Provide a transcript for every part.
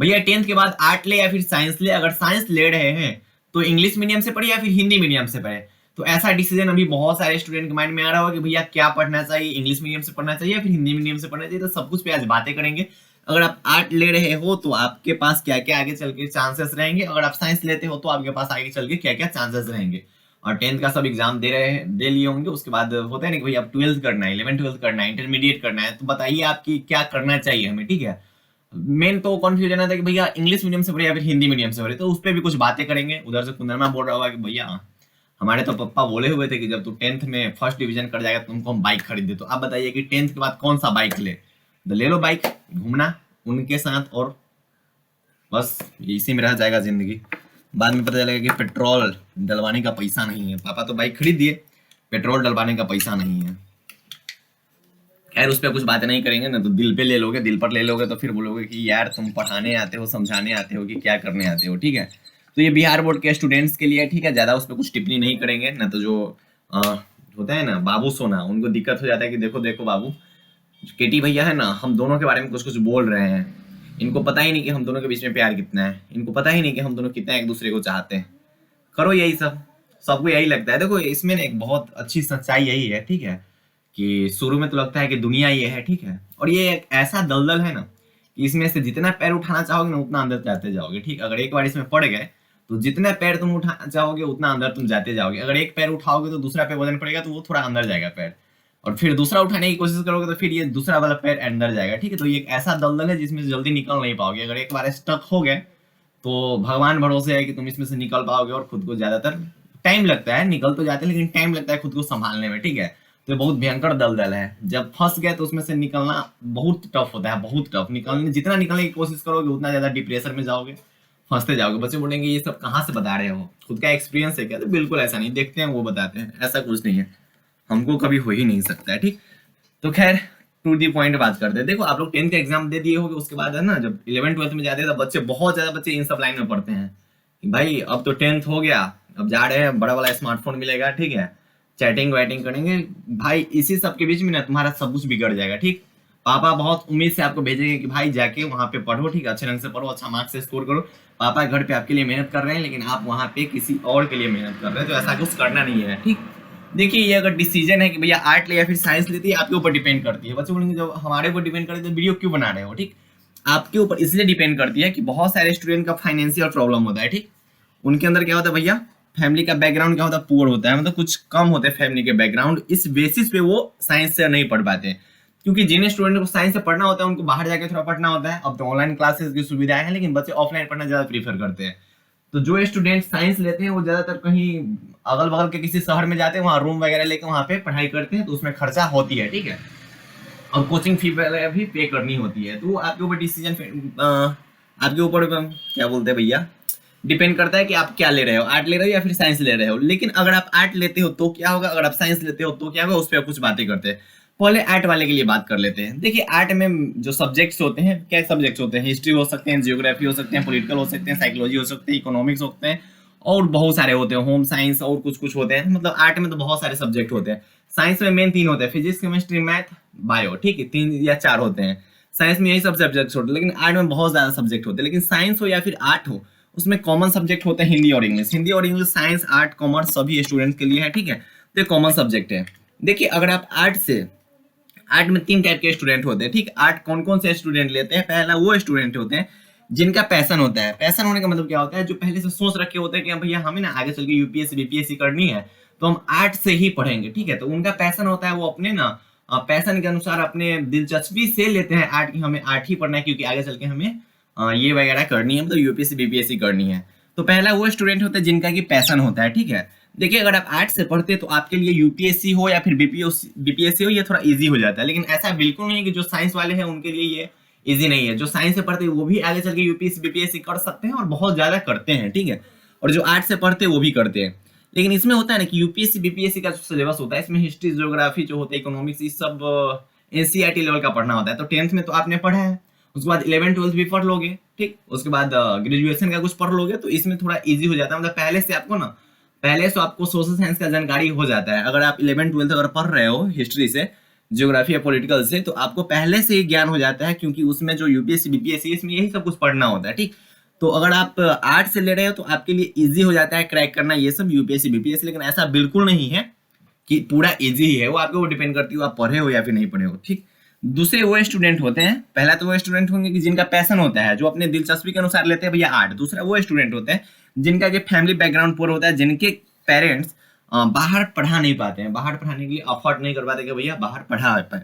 भैया 10th के बाद आर्ट ले या फिर साइंस ले, अगर साइंस ले रहे हैं तो इंग्लिश मीडियम से पढ़े या फिर हिंदी मीडियम से पढ़े। तो ऐसा डिसीजन अभी बहुत सारे स्टूडेंट के माइंड में आ रहा होगा कि भैया क्या पढ़ना चाहिए, इंग्लिश मीडियम से पढ़ना चाहिए या फिर हिंदी मीडियम से पढ़ना चाहिए। तो सब कुछ पे आज बातें करेंगे। अगर आप आर्ट ले रहे हो तो आपके पास क्या क्या आगे चल के चांसेस रहेंगे, अगर आप साइंस लेते हो तो आपके पास आगे चल के क्या क्या चांसेस रहेंगे। और 10th का सब एग्जाम दे लिए होंगे, उसके बाद होता है ना कि भाई अब 12th करना है, 11th 12th करना है, इंटरमीडिएट करना है, तो बताइए आपकी क्या करना चाहिए हमें, ठीक है। मेन तो कंफ्यूजन आता है कि भैया इंग्लिश मीडियम से पढ़े या फिर हिंदी मीडियम से पढ़े, तो उस पर भी कुछ बातें करेंगे। उधर से कुंदरमा बोल रहा होगा कि भैया हमारे तो पापा बोले हुए थे कि जब तू 10th में फर्स्ट डिवीजन कर जाएगा तुमको हम बाइक खरीद दे। तो आप बताइए कि 10th के बाद कौन सा बाइक ले, तो ले लो बाइक, घूमना उनके साथ, और बस इसी में रह जाएगा जिंदगी। बाद में पता चलेगा कि पेट्रोल डलवाने का पैसा नहीं है। पापा तो बाइक खरीद दिए, पेट्रोल डलवाने का पैसा नहीं है। खैर उस पर कुछ बातें नहीं करेंगे ना, तो दिल पे ले लोगे, दिल पर ले लोगे तो फिर बोलोगे कि यार तुम पढ़ाने आते हो, समझाने आते हो कि क्या करने आते हो, ठीक है। तो ये बिहार बोर्ड के स्टूडेंट्स के लिए, ठीक है, ज्यादा उस पर कुछ टिप्पणी नहीं करेंगे ना। तो जो होता है ना बाबू सोना, उनको दिक्कत हो जाता है कि देखो देखो बाबू, केटी भैया है ना, हम दोनों के बारे में कुछ कुछ बोल रहे हैं, इनको पता ही नहीं कि हम दोनों के बीच में प्यार कितना है, इनको पता ही नहीं कि हम दोनों कितना एक दूसरे को चाहते हैं। करो यही सब, सबको यही लगता है। देखो इसमें ना एक बहुत अच्छी सच्चाई यही है, ठीक है, कि शुरू में तो लगता है कि दुनिया ये है, ठीक है, और ये एक ऐसा दलदल है ना कि इसमें से जितना पैर उठाना चाहोगे ना उतना अंदर जाते जाओगे, ठीक। अगर एक बार इसमें पड़ गए तो जितना पैर तुम उठाना चाहोगे उतना अंदर तुम जाते जाओगे। अगर एक पैर उठाओगे तो दूसरा पे वजन पड़ेगा तो वो थोड़ा अंदर जाएगा पैर, और फिर दूसरा उठाने की कोशिश करोगे तो फिर ये दूसरा वाला पैर अंदर जाएगा, ठीक है। तो ये एक ऐसा दलदल है जिसमें से जल्दी निकल नहीं पाओगे। अगर एक बार स्टक हो गए तो भगवान भरोसे है कि तुम इसमें से निकल पाओगे, और खुद को ज्यादातर टाइम लगता है, निकल तो जाते हैं लेकिन टाइम लगता है खुद को संभालने में, ठीक है। तो ये बहुत भयंकर दलदल है, जब फंस गए तो उसमें से निकलना बहुत टफ होता है, बहुत टफ। निकलने जितना निकलने की कोशिश करोगे उतना ज्यादा डिप्रेशन में जाओगे, फंसते जाओगे। बच्चे बोलेंगे ये सब कहाँ से बता रहे हो, खुद का एक्सपीरियंस है क्या? तो बिल्कुल ऐसा नहीं, देखते हैं वो बताते हैं, ऐसा कुछ नहीं है, हमको कभी हो ही नहीं सकता है, ठीक। तो खैर टू दी पॉइंट बात करते हैं। देखो आप लोग 10th का एग्जाम दे दिए होगे, उसके बाद है ना जब 11th 12th में जाते हैं तो बच्चे, बहुत ज्यादा बच्चे इन सब लाइन में पढ़ते हैं कि भाई अब तो 10th हो गया, अब जा रहे हैं, बड़ा वाला स्मार्टफोन मिलेगा, ठीक है, चैटिंग वैटिंग करेंगे। भाई इसी सब के बीच में ना तुम्हारा सब कुछ बिगड़ जाएगा, ठीक। पापा बहुत उम्मीद से आपको भेजेंगे कि भाई जाके वहां पे पढ़ो, ठीक, अच्छे ढंग से पढ़ो, अच्छा मार्क्स से स्कोर करो। पापा घर पे आपके लिए मेहनत कर रहे हैं लेकिन आप वहां पे किसी और के लिए मेहनत कर रहे हैं, तो ऐसा कुछ करना नहीं है, ठीक। देखिए ये अगर डिसीजन है कि भैया आर्ट ले या फिर साइंस लेती है, आपके ऊपर डिपेंड करती है। बच्चे बोलेंगे जब हमारे ऊपर डिपेंड करती है तो वीडियो क्यों बना रहे हो, ठीक। आपके ऊपर इसलिए डिपेंड करती है कि बहुत सारे स्टूडेंट का फाइनेंशियल प्रॉब्लम होता है, ठीक। उनके अंदर क्या होता है भैया, फैमिली का बैकग्राउंड क्या होता है, पुअर होता है, मतलब कुछ कम होते हैं फैमिली के बैकग्राउंड, इस बेसिस पे वो साइंस से नहीं पढ़ पाते। क्योंकि जिन स्टूडेंट को साइंस से पढ़ना होता है उनको बाहर जाके थोड़ा पढ़ना होता है। अब तो ऑनलाइन क्लासेस की सुविधाएं हैं लेकिन बच्चे ऑफलाइन पढ़ना ज्यादा प्रीफर करते हैं। तो जो स्टूडेंट साइंस लेते हैं वो ज्यादातर कहीं अगल बगल के किसी शहर में जाते हैं, वहाँ रूम वगैरह लेकर वहाँ पे पढ़ाई करते हैं, तो उसमें खर्चा होती है, ठीक है, और कोचिंग फी वगैरह भी पे करनी होती है। तो आपके ऊपर डिसीजन, आपके ऊपर क्या बोलते हैं भैया, डिपेंड करता है कि आप क्या ले रहे हो, आर्ट ले रहे हो या फिर साइंस ले रहे हो। लेकिन अगर आप आर्ट लेते हो तो क्या होगा, अगर आप साइंस लेते हो तो क्या होगा, उस पर कुछ बातें करते हैं। पहले आर्ट वाले के लिए बात कर लेते हैं। देखिए आर्ट में जो सब्जेक्ट्स होते हैं, क्या सब्जेक्ट्स होते हैं, हिस्ट्री हो सकते हैं, जियोग्राफी हो सकते हैं, पॉलिटिकल हो सकते हैं, साइकोलॉजी हो सकते हैं, इकोनॉमिक्स होते हैं, और बहुत सारे होते हैं, होम साइंस और कुछ कुछ होते हैं। मतलब आर्ट में तो बहुत सारे सब्जेक्ट होते हैं। साइंस में मेन 3 होते हैं, फिजिक्स केमिस्ट्री मैथ बायो, ठीक है, 3 या 4 होते हैं। साइंस में यही सब सब्जेक्ट होते हैं, लेकिन आर्ट में बहुत ज्यादा सब्जेक्ट होते हैं। लेकिन साइंस हो या फिर आर्ट हो, उसमें कॉमन सब्जेक्ट होता है हिंदी और इंग्लिश। हिंदी और इंग्लिश साइंस आर्ट कॉमर्स सभी स्टूडेंट्स के लिए है, ठीक है, तो ये कॉमन सब्जेक्ट है। देखिए अगर आप आर्ट में 3 टाइप के स्टूडेंट होते हैं, ठीक। आर्ट कौन कौन से स्टूडेंट लेते हैं, पहला वो स्टूडेंट होते हैं जिनका पैशन होता है। पैशन होने का मतलब क्या होता है, जो पहले से सोच रखे होते हैं कि भैया हमें ना आगे चल के यूपीएससी बीपीएससी करनी है तो हम आर्ट से ही पढ़ेंगे, ठीक है। तो उनका पैशन होता है, वो अपने ना पैशन के अनुसार अपने दिलचस्पी से लेते हैं आर्ट की, हमें आर्ट ही पढ़ना है क्योंकि आगे चल के हमें ये वगैरह करनी है, मतलब यूपीएससी बीपीएससी करनी है। तो पहला वो स्टूडेंट होता है जिनका की पैशन होता है, ठीक है। देखिए अगर आप आर्ट से पढ़ते तो आपके लिए यूपीएससी हो या फिर बीपीएससी हो ये थोड़ा इजी हो जाता है। लेकिन ऐसा बिल्कुल नहीं है कि जो साइंस वाले हैं उनके लिए ये इजी नहीं है। जो साइंस से पढ़ते हैं वो भी आगे चल के यूपीएससी बीपीएससी कर सकते हैं और बहुत ज्यादा करते हैं, ठीक है, और जो आर्ट से पढ़ते हैं वो भी करते हैं। लेकिन इसमें होता है ना कि यूपीएससी बीपीएससी का जो सिलेबस होता है इसमें हिस्ट्री ज्योग्राफी जो होता है, इकोनॉमिक्स, ये सब एनसीईआरटी लेवल का पढ़ना होता है। तो 10th में तो आपने पढ़ा है, उसके बाद 11th 12th भी पढ़ लोगे, ठीक, उसके बाद ग्रेजुएशन का कुछ पढ़ लोगे, तो इसमें थोड़ा इजी हो जाता है। मतलब पहले से आपको सोशल साइंस का जानकारी हो जाता है। अगर आप 11th 12th अगर पढ़ रहे हो हिस्ट्री से, ज्योग्राफी या पॉलिटिकल से, तो आपको पहले से ही ज्ञान हो जाता है, क्योंकि उसमें जो यूपीएससी बीपीएससी इसमें यही सब कुछ पढ़ना होता है, ठीक। तो अगर आप आर्ट से ले रहे हो तो आपके लिए इजी हो जाता है क्रैक करना ये सब यूपीएससी बीपीएससी, लेकिन ऐसा बिल्कुल नहीं है कि पूरा इजी ही है, वो आपके ऊपर डिपेंड करती है आप पढ़े हो या फिर नहीं पढ़े हो, ठीक। दूसरे वो स्टूडेंट होते हैं, पहला तो वो स्टूडेंट होंगे कि जिनका पैशन होता है, जो अपने दिलचस्पी के अनुसार लेते हैं भैया आर्ट। दूसरा वो स्टूडेंट होते हैं जिनका कि फैमिली बैकग्राउंड पूरा होता है, जिनके पेरेंट्स बाहर पढ़ा नहीं पाते हैं, बाहर पढ़ाने के लिए अफोर्ड नहीं कर पाते कि भैया बाहर पढ़ा पाए।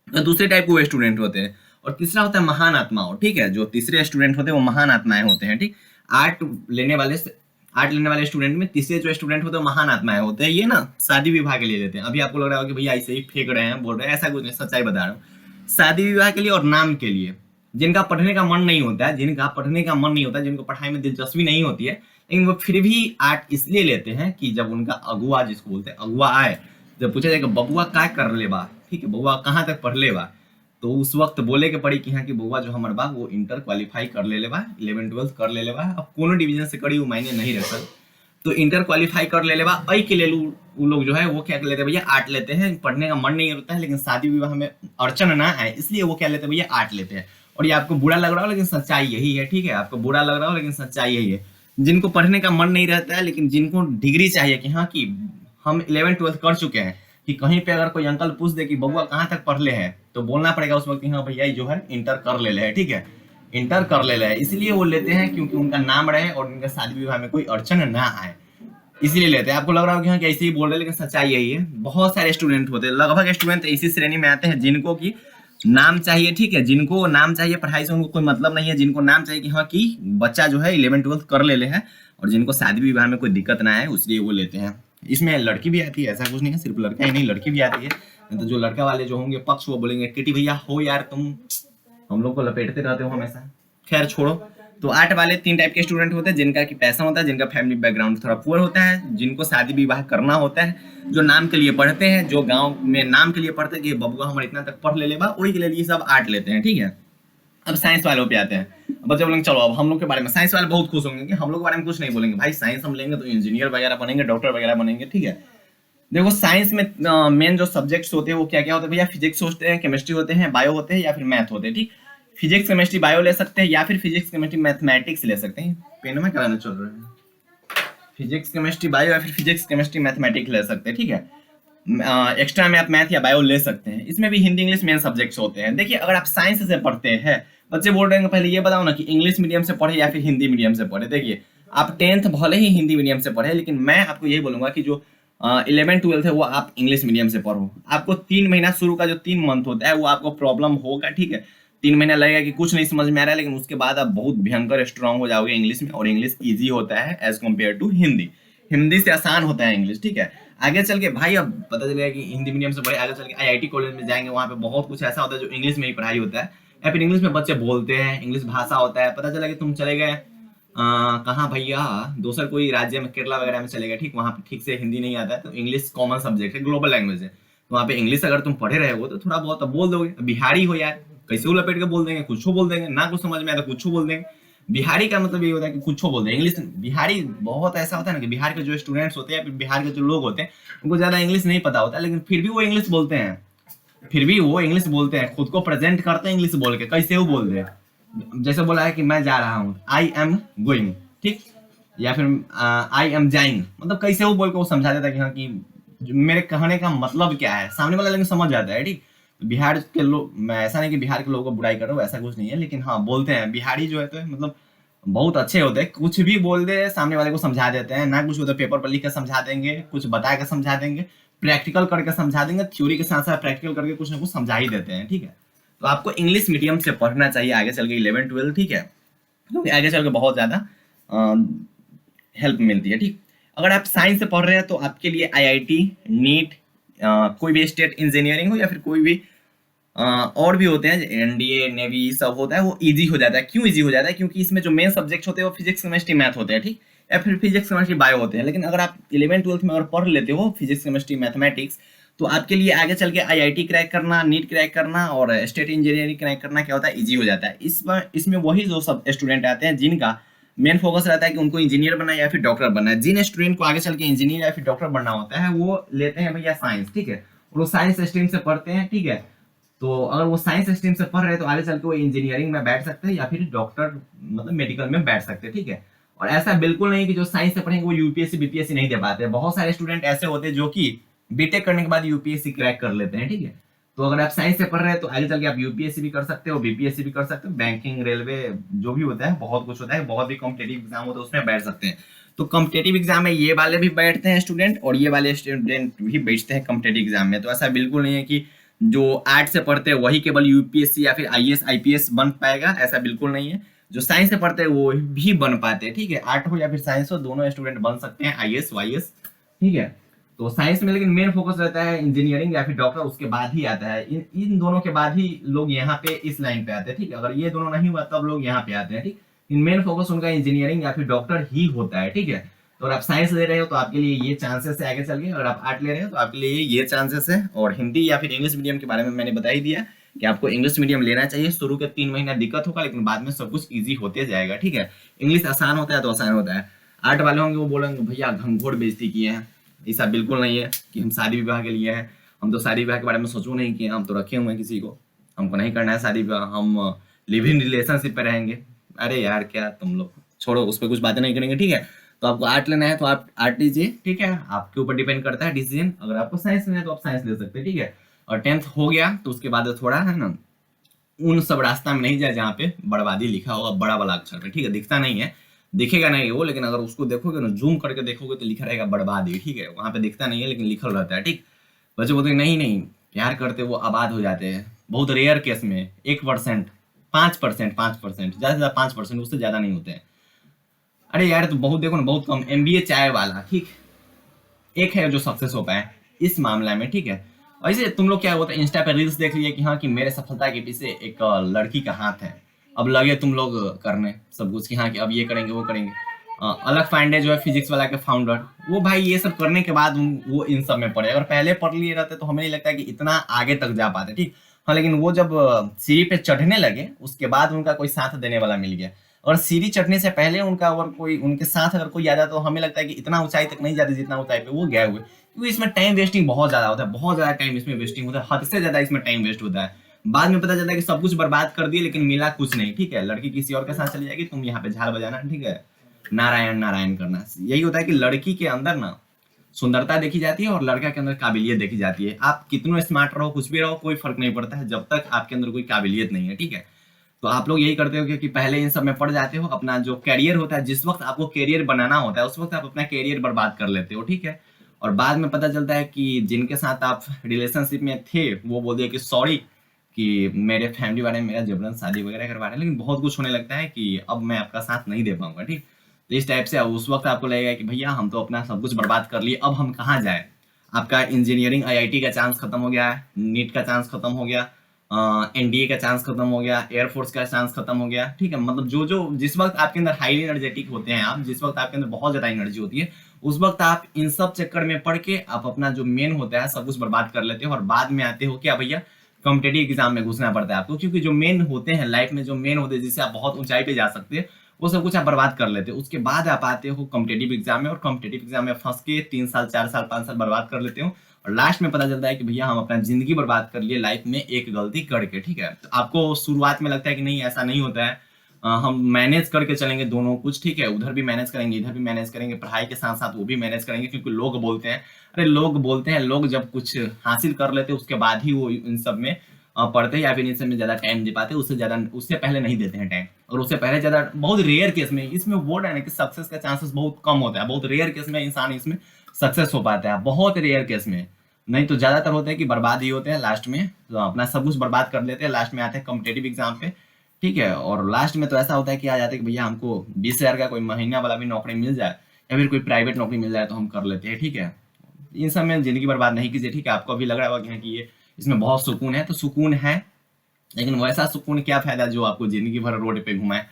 तो दूसरे टाइप के वो स्टूडेंट होते हैं। और तीसरा होता है महान आत्माओं, ठीक है। जो तीसरे स्टूडेंट होते हैं वो महान आत्माएं होते हैं, ठीक। आर्ट लेने वाले स्टूडेंट में तीसरे जो स्टूडेंट होते हैं महान आत्माएं होते हैं। ये ना शादी विवाह के लिए लेते हैं। अभी आपको लग रहा होगा कि भैया ऐसे ही फेंक रहे हैं, बोल रहे हैं, ऐसा कुछ नहीं, सच्चाई बता रहा हूँ। शादी विवाह के लिए और नाम के लिए, जिनका पढ़ने का मन नहीं होता है, जिनको पढ़ाई में दिलचस्पी नहीं होती है, लेकिन वो फिर भी आर्ट इसलिए लेते हैं कि जब उनका अगुआ, जिसको बोलते हैं अगुआ, आए, जब पूछा जाएगा बबुआ का कर ले बा, ठीक है, बबुआ कहाँ तक पढ़ ले बा, तो उस वक्त बोले के पड़ी कि हाँ कि बउआ जो हमार बा वो इंटर क्वालिफाई कर ले बा, 11-12 कर ले बा। अब कोनो डिवीजन से करी वो मायने नहीं रखल, तो इंटर क्वालिफाई कर ले बा। ऐ के लेल वो लोग जो है वो क्या कर लेते हैं भैया आर्ट लेते हैं। पढ़ने का मन नहीं होता है, लेकिन शादी विवाह में अड़चन ना आए इसलिए वो क्या लेते हैं भैया आर्ट लेते हैं। और ये आपको बुरा लग रहा हो लेकिन सच्चाई यही है, ठीक है। आपको बुरा लग रहा हो लेकिन सच्चाई यही है। जिनको पढ़ने का मन नहीं रहता है, लेकिन जिनको डिग्री चाहिए कि हाँ कि हम 11-12 कर चुके हैं, कि कहीं पे अगर कोई अंकल पूछ दे कि बउआ कहाँ तक पढ़ ले है, तो बोलना पड़ेगा उस वक्त कि हाँ भैया जो है इंटर कर ले है, ठीक है, इंटर कर ले है। इसलिए वो लेते हैं क्योंकि उनका नाम रहे और उनके शादी विवाह में कोई अड़चन ना आए, इसीलिए लेते हैं। आपको लग रहा हो कि हाँ ऐसे ही बोल रहे हैं, लेकिन सच्चाई यही है। बहुत सारे स्टूडेंट होते हैं, लगभग स्टूडेंट इसी श्रेणी में आते हैं जिनको की नाम चाहिए, ठीक है, जिनको नाम चाहिए, पढ़ाई से उनको कोई मतलब नहीं है, जिनको नाम चाहिए कि हाँ कि बच्चा जो है 11-12 कर ले है, और जिनको शादी विवाह में कोई दिक्कत ना आए, इसलिए वो लेते हैं। इसमें लड़की भी आती है, ऐसा कुछ नहीं है, सिर्फ लड़का ही नहीं लड़की भी आती है। तो जो लड़का वाले जो होंगे पक्ष, वो बोलेंगे किटी भैया हो यार, तुम हम लोग को लपेटते रहते हो हमेशा। खैर छोड़ो। तो आर्ट वाले 3 टाइप के स्टूडेंट होते हैं, जिनका कि पैसा होता है, जिनका फैमिली बैकग्राउंड थोड़ा पुअर होता है, जिनको शादी विवाह करना होता है, जो नाम के लिए पढ़ते हैं, जो गांव में नाम के लिए पढ़ते हैं कि बबुआ हमारे इतना तक पढ़ ले बा, वही के लिए ये सब आर्ट लेते हैं, ठीक है। अब साइंस वालों पे आते हैं। बच्चे बोलेंगे चलो अब हम लोग के बारे में, साइंस वाले बहुत खुश होंगे कि हम लोग के बारे में कुछ नहीं बोलेंगे, भाई साइंस हम लेंगे तो इंजीनियर वगैरह बनेंगे, डॉक्टर वगैरह बनेंगे, ठीक है। देखो साइंस में मेन जो सब्जेक्ट्स होते हैं वो क्या क्या होते हैं भैया, फिजिक्स होते हैं, केमिस्ट्री होते हैं, बायो होते हैं, या फिर मैथ होते हैं, ठीक। फिजिक्स केमिस्ट्री बायो ले सकते हैं, या फिर फिजिक्स केमिस्ट्री मैथमेटिक्स ले सकते हैं। पेन में कराने चल रहे हैं, फिजिक्स केमिस्ट्री बायो या फिर फिजिक्स केमिस्ट्री मैथमेटिक्स ले सकते हैं, ठीक है। एक्स्ट्रा में आप मैथ या बायो ले सकते हैं। इसमें भी हिंदी इंग्लिश मेन सब्जेक्ट्स होते हैं। देखिए अगर आप साइंस से पढ़ते हैं, बच्चे बोल रहे हैं पहले ये बताओ ना कि इंग्लिश मीडियम से पढ़े या फिर हिंदी मीडियम से पढ़े। देखिए आप 10th भले ही हिंदी मीडियम से पढ़े, लेकिन मैं आपको यही बोलूंगा कि जो 11-12 है वो आप इंग्लिश मीडियम से पढ़ो। आपको 3 महीना शुरू का जो 3 मंथ होता है वो आपको प्रॉब्लम होगा, ठीक है। 3 महीना लगेगा कि कुछ नहीं समझ में आ रहा है, लेकिन उसके बाद आप बहुत भयंकर स्ट्रांग हो जाओगे इंग्लिश में। और इंग्लिश ईजी होता है as compare to Hindi. Hindi से आसान होता है इंग्लिश, ठीक है। आगे चल के भाई अब पता चलेगा कि हिंदी मीडियम से पढ़े, आगे चल के IIT कॉलेज में जाएंगे, वहाँ पे बहुत कुछ ऐसा होता है जो इंग्लिश में ही पढ़ाई होता है, या फिर इंग्लिश में बच्चे बोलते हैं, इंग्लिश भाषा होता है। पता चला कि तुम चले गए कहाँ भैया, दूसर कोई राज्य में, केरला वगैरह में चले गए, ठीक, वहाँ पे ठीक से हिंदी नहीं आता है, तो इंग्लिश कॉमन सब्जेक्ट है, ग्लोबल लैंग्वेज है, तो वहाँ पे इंग्लिश अगर तुम पढ़े रहे हो तो थोड़ा बहुत अब बोल दोगे। बिहारी हो यार, कैसे लपेट के बोल देंगे, कुछ बोल देंगे, ना कुछ समझ में आया तो कुछ बोल देंगे। बिहारी का मतलब ये होता है कि कुछ बोल देंगे इंग्लिश। बिहारी बहुत ऐसा होता है ना कि बिहार के जो स्टूडेंट्स होते हैं या फिर बिहार के जो लोग होते हैं उनको ज्यादा इंग्लिश नहीं पता होता है, लेकिन फिर भी वो इंग्लिश बोलते हैं, खुद को प्रेजेंट करते हैं इंग्लिश बोल के। कैसे वो बोल दे, जैसे बोला है कि मैं जा रहा हूँ, आई एम गोइंग, ठीक, या फिर आई एम जाइंग, मतलब कैसे वो बोल के वो समझा देता है कि हाँ कि मेरे कहने का मतलब क्या है, सामने वाला लेकिन समझ जाता है, ठीक। बिहार के लोग, मैं ऐसा नहीं कि बिहार के लोगों को बुराई कर रहा हूँ, ऐसा कुछ नहीं है, लेकिन हाँ बोलते हैं बिहारी जो है तो मतलब बहुत अच्छे होते हैं, कुछ भी बोल दे सामने वाले को समझा देते हैं, ना कुछ होता है पेपर पर लिख कर समझा देंगे, कुछ बता के समझा देंगे, प्रैक्टिकल करके समझा देंगे, थ्योरी के साथ साथ प्रैक्टिकल करके कुछ ना कुछ समझा ही देते हैं, ठीक है। तो आपको इंग्लिश मीडियम से पढ़ना चाहिए आगे चल के 11-12, ठीक है, क्योंकि आगे चल के बहुत ज़्यादा हेल्प मिलती है, ठीक। अगर आप साइंस से पढ़ रहे हैं तो आपके लिए IIT, नीट, कोई भी स्टेट इंजीनियरिंग हो या फिर कोई भी और भी होते हैं, NDA, नेवी, सब होता है, वो इजी हो जाता है। क्यों इजी हो जाता है? क्योंकि इसमें जो मेन सब्जेक्ट होते हैं वो फिजिक्स केमिस्ट्री मैथ होते हैं, ठीक, या फिर फिजिक्स केमिस्ट्री बायो होते हैं। लेकिन अगर आप 11-12 में अगर पढ़ लेते हो फिजिक्स केमिस्ट्री मैथमेटिक्स, तो आपके लिए आगे चल के IIT क्रैक करना, नीट क्रैक करना और स्टेट इंजीनियरिंग क्रैक करना क्या होता है, ईजी हो जाता है। इसमें वही जो सब स्टूडेंट आते हैं जिनका मेन फोकस रहता है कि उनको इंजीनियर बनना है या फिर डॉक्टर बनना है। जिन स्टूडेंट को आगे चल के इंजीनियर या फिर डॉक्टर बनना होता है वो लेते हैं भैया साइंस, ठीक है, और वो साइंस स्ट्रीम से पढ़ते हैं, ठीक है। तो अगर वो साइंस स्ट्रीम से पढ़ रहे हैं तो आगे चल के वो इंजीनियरिंग में बैठ सकते हैं या फिर डॉक्टर मतलब मेडिकल में बैठ सकते हैं, ठीक है। और ऐसा बिल्कुल नहीं कि जो साइंस से पढ़ेंगे वो यूपीएससी बीपीएससी नहीं दे पाते। बहुत सारे स्टूडेंट ऐसे होते हैं जो कि बीटेक करने के बाद यूपीएससी क्रैक कर लेते हैं, ठीक है। तो अगर आप साइंस से पढ़ रहे हैं तो आगे चल के आप यूपीएससी भी कर सकते हो, बीपीएससी भी कर सकते हो, बैंकिंग रेलवे जो भी होता है बहुत कुछ होता है, बहुत भी कॉम्पिटेटिव एग्जाम होता है उसमें बैठ सकते हैं। तो कॉम्पिटेटिव एग्जाम में ये वाले भी बैठते हैं स्टूडेंट और ये वाले स्टूडेंट भी बैठते हैं कॉम्पिटेटिव एग्जाम में। तो ऐसा बिल्कुल नहीं है कि जो आर्ट से पढ़ते हैं वही केवल यूपीएससी या फिर आईएएस आईपीएस बन पाएगा, ऐसा बिल्कुल नहीं है। जो साइंस से पढ़ते हैं वो भी बन पाते हैं, ठीक है। आर्ट हो या फिर साइंस हो, दोनों स्टूडेंट बन सकते हैं आईएएस वाईएएस, ठीक है। तो साइंस में लेकिन मेन फोकस रहता है इंजीनियरिंग या फिर डॉक्टर, उसके बाद ही आता है। इन दोनों के बाद ही लोग यहाँ पे इस लाइन पे आते हैं, ठीक है। अगर ये दोनों नहीं हुआ तब लोग यहाँ पे आते हैं, ठीक। इन मेन फोकस उनका इंजीनियरिंग या फिर डॉक्टर ही होता है, ठीक है। तो अगर आप साइंस ले रहे हो तो आपके लिए ये चांसेस है आगे चल के, अगर आप आर्ट ले रहे हो तो आपके लिए ये चांसेस है। और हिंदी या फिर इंग्लिश मीडियम के बारे में मैंने बता ही दिया कि आपको इंग्लिश मीडियम लेना चाहिए। शुरू के 3 महीना दिक्कत होगा लेकिन बाद में सब कुछ ईजी होते जाएगा, ठीक है। इंग्लिश आसान होता है तो आसान होता है। आर्ट वाले होंगे वो बोलेंगे भैया घंघोर बेइज्जती किए हैं। ऐसा बिल्कुल नहीं है कि हम शादी विवाह के लिए हैं। हम तो शादी विवाह के बारे में सोचो नहीं कि हम तो रखे हुए हैं किसी को, हमको नहीं करना है शादी विवाह, हम लिव इन रिलेशनशिप पे रहेंगे। अरे यार क्या तुम लोग छोड़ो, उस पर कुछ बातें नहीं करेंगे, ठीक है। तो आपको आर्ट लेना है तो आप आर्ट लीजिए, ठीक है। आपके ऊपर डिपेंड करता है डिसीजन। अगर आपको साइंस लेना है तो आप साइंस ले सकते हैं, ठीक है। और 10th हो गया तो उसके बाद थोड़ा है ना उन सब रास्ता में नहीं जाए जहाँ पे बर्बादी लिखा होगा बड़ा वाला अक्षर में, ठीक है। दिखता नहीं है, दिखेगा नहीं वो, लेकिन अगर उसको देखोगे ना जूम करके देखोगे तो लिखा रहेगा बर्बादी, ठीक है। वहां पे दिखता नहीं है लेकिन लिखल रहता है, ठीक। बच्चे बोलते हैं नहीं नहीं प्यार करते वो आबाद हो जाते हैं, बहुत रेयर केस में 1%, 5%, 5%, ज्यादा से ज्यादा 5%, उससे ज्यादा नहीं होते हैं। अरे यार तो बहुत देखो ना, बहुत कम। एमबीए चाय वाला, ठीक, एक है जो सक्सेस हो पाए इस मामला में, ठीक है। वैसे तुम लोग क्या होता है इंस्टा पे रील्स देख लिए कि हाँ कि मेरे सफलता के पीछे एक लड़की का हाथ है, अब लगे तुम लोग करने सब कुछ कि हाँ कि अब ये करेंगे वो करेंगे। अलग पांडे जो है फिजिक्स वाला के फाउंडर, वो भाई ये सब करने के बाद वो इन सब में पड़े। अगर पहले पढ़ लिए रहते तो हमें नहीं लगता कि इतना आगे तक जा पाते, ठीक। हाँ लेकिन वो जब सीढ़ी पे चढ़ने लगे उसके बाद उनका कोई साथ देने वाला मिल गया। और सीढ़ी चढ़ने से पहले उनका अगर कोई उनके साथ अगर कोई ज्यादा तो हमें लगता है कि इतना ऊंचाई तक नहीं जाते जितना ऊंचाई पे वो गए हुए, क्योंकि इसमें टाइम वेस्टिंग बहुत ज्यादा होता है, बहुत ज्यादा टाइम इसमें वेस्टिंग होता है, हद से ज्यादा इसमें टाइम वेस्ट होता है। बाद में पता चलता है कि सब कुछ बर्बाद कर दिए लेकिन मिला कुछ नहीं, ठीक है। लड़की किसी और के साथ चली जाएगी, तुम यहाँ पे झाल बजाना, ठीक है, नारायण नारायण करना। यही होता है कि लड़की के अंदर ना सुंदरता देखी जाती है और लड़का के अंदर काबिलियत देखी जाती है। आप कितनों स्मार्ट रहो कुछ भी रहो कोई फर्क नहीं पड़ता है जब तक आपके अंदर कोई काबिलियत नहीं है, ठीक है। तो आप लोग यही करते हो कि पहले इन सब में पड़ जाते हो, अपना जो कैरियर होता है जिस वक्त आपको कैरियर बनाना होता है उस वक्त आप अपना कैरियर बर्बाद कर लेते हो, ठीक है। और बाद में पता चलता है कि जिनके साथ आप रिलेशनशिप में थे वो बोल दिया कि सॉरी कि मेरे फैमिली वाले मेरा जबरन शादी वगैरह करवा रहे हैं, लेकिन बहुत कुछ होने लगता है कि अब मैं आपका साथ नहीं दे पाऊंगा, ठीक। तो इस टाइप से उस वक्त आपको लगेगा कि भैया हम तो अपना सब कुछ बर्बाद कर लिए, अब हम कहाँ जाए। आपका इंजीनियरिंग आईआईटी का चांस खत्म हो गया है, नीट का चांस खत्म हो गया, एनडीए का चांस खत्म हो गया, एयरफोर्स का चांस खत्म हो गया, ठीक है। मतलब जो जो जिस वक्त आपके अंदर हाईली एनर्जेटिक होते हैं आप, जिस वक्त आपके अंदर बहुत ज्यादा एनर्जी होती है उस वक्त आप इन सब चक्कर में पड़ के आप अपना जो मेन होता है सब कुछ बर्बाद कर लेते हो। और बाद में आते हो क्या भैया कॉम्पिटेटिव एग्जाम में घुसना पड़ता है आपको, क्योंकि जो मेन होते हैं लाइफ में, जो मेन होते हैं जिससे आप बहुत ऊंचाई पे जा सकते हैं वो सब कुछ आप बर्बाद कर लेते हो। उसके बाद आप आते हो कॉम्पिटेटिव एग्जाम में और कॉम्पिटेटिव एग्जाम में फंस के 3 साल 4 साल 5 साल बर्बाद कर लेते हो और लास्ट में पता चलता है कि भैया हम अपना जिंदगी बर्बाद कर लिए लाइफ में एक गलती करके, ठीक है। तो आपको शुरुआत में लगता है कि नहीं ऐसा नहीं होता है, हम मैनेज करके चलेंगे दोनों कुछ, ठीक है। उधर भी मैनेज करेंगे इधर भी मैनेज करेंगे, पढ़ाई के साथ साथ वो भी मैनेज करेंगे, क्योंकि लोग बोलते हैं, अरे लोग बोलते हैं, लोग जब कुछ हासिल कर लेते हैं उसके बाद ही वो इन सब में पढ़ते हैं या फिर इन सब में ज्यादा टाइम दे पाते हैं, उससे ज्यादा उससे पहले नहीं देते हैं टाइम। और उससे पहले ज्यादा बहुत रेयर केस में इसमें वो है ना कि सक्सेस का चांसेस बहुत कम होता है, बहुत रेयर केस में इंसान इसमें सक्सेस हो पाता है, बहुत रेयर केस में। नहीं तो ज्यादातर होते हैं कि बर्बाद ही होते हैं लास्ट में, तो अपना सब कुछ बर्बाद कर लेते हैं, लास्ट में आते हैं कॉम्पिटेटिव एग्जाम पे, ठीक है। और लास्ट में तो ऐसा होता है कि आ जाते हैं कि भैया हमको 20,000 का कोई महीना वाला भी नौकरी मिल जाए या फिर कोई प्राइवेट नौकरी मिल जाए तो हम कर लेते हैं, ठीक है। इन सब में जिंदगी बर्बाद नहीं कीजिए, ठीक है। आपको अभी लग रहा होगा कि ये इसमें बहुत सुकून है, तो सुकून है लेकिन वैसा सुकून क्या फायदा जो आपको जिंदगी भर रोड पे घुमाए,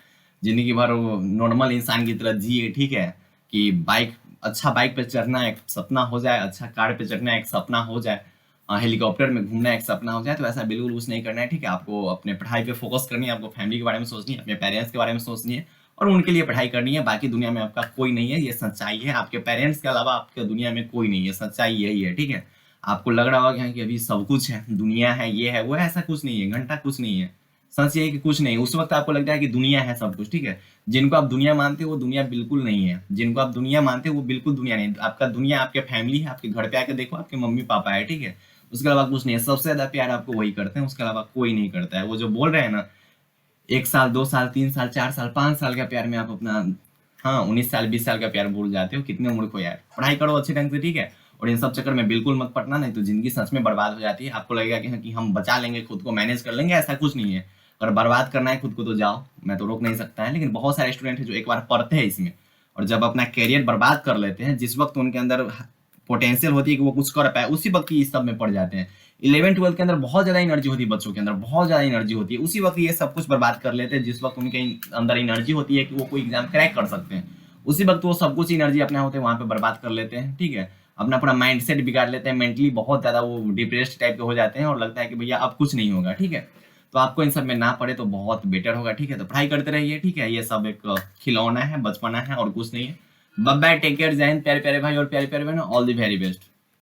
जिंदगी भर नॉर्मल इंसान की तरह जिए, ठीक है। कि बाइक अच्छा बाइक पे चढ़ना एक सपना हो जाए, अच्छा कार पे चढ़ना एक सपना हो जाए, हेलीकॉप्टर में घूमना एक सपना हो जाए, तो ऐसा बिल्कुल कुछ नहीं करना है, ठीक है। आपको अपने पढ़ाई पे फोकस करनी है, आपको फैमिली के बारे में सोचनी है, अपने पेरेंट्स के बारे में सोचनी है और उनके लिए पढ़ाई करनी है। बाकी दुनिया में आपका कोई नहीं है, ये सच्चाई है। आपके पेरेंट्स के अलावा आपके दुनिया में कोई नहीं है, सच्चाई यही है, ठीक है। आपको लग रहा होगा कि अभी सब कुछ है, दुनिया है, ये है, वो है, ऐसा कुछ नहीं है, घंटा कुछ नहीं है। सच ये है कि कुछ नहीं, उस वक्त आपको लगता है कि दुनिया है सब कुछ, ठीक है। जिनको आप दुनिया मानते हो वो दुनिया बिल्कुल नहीं है, जिनको आप दुनिया मानते हो वो बिल्कुल दुनिया नहीं। आपका दुनिया आपके फैमिली है, आपके घर पे आके देखो, आपके मम्मी पापा है, ठीक है। उसके अलावा कुछ नहीं है, सबसे ज्यादा प्यार आपको वही करते हैं, उसके अलावा कोई नहीं करता है। वो जो बोल रहे हैं ना, 1 साल 2 साल 3 साल 4 साल 5 साल का प्यार में आप अपना, हाँ, 19 साल 20 साल का प्यार भूल जाते हो। कितने मूर्ख हो यार, पढ़ाई करो अच्छे ढंग से, ठीक है। और इन सब चक्कर में बिल्कुल मत पड़ना, नहीं तो जिंदगी सच में बर्बाद हो जाती है। आपको लगेगा कि हाँ, कि हम बचा लेंगे खुद को, मैनेज कर लेंगे, ऐसा कुछ नहीं है। अगर बर्बाद करना है खुद को तो जाओ, मैं तो रोक नहीं सकता है। लेकिन बहुत सारे स्टूडेंट हैं जो एक बार पढ़ते हैं इसमें और जब अपना करियर बर्बाद कर लेते हैं, जिस वक्त उनके अंदर पोटेंशियल होती है कि वो कुछ कर पाए, उसी वक्त ही इस सब में पड़ जाते हैं। 11th 12th के अंदर बहुत ज्यादा एनर्जी होती है, बच्चों के अंदर बहुत ज्यादा एनर्जी होती है, उसी वक्त ये सब कुछ बर्बाद कर लेते हैं। जिस वक्त उनके अंदर एनर्जी होती है कि वो कोई एग्जाम क्रैक कर सकते हैं, उसी वक्त वो सब कुछ एनर्जी अपने होते हैं वहां पे बर्बाद कर लेते हैं, ठीक है। अपना पूरा माइंड सेट बिगाड़ लेते हैं, मेंटली बहुत ज्यादा वो डिप्रेस्ड टाइप के हो जाते हैं और लगता है कि भैया अब कुछ नहीं होगा, ठीक है। तो आपको इन सब में ना पड़े तो बहुत बेटर होगा, ठीक है। तो पढ़ाई करते रहिए, ठीक है। ये सब एक खिलौना है, बचपना है और कुछ नहीं है। बाय बाय, टेक केयर, जय हिंद प्यारे प्यारे भाई और प्यारे प्यारे बहन, ऑल द वेरी बेस्ट।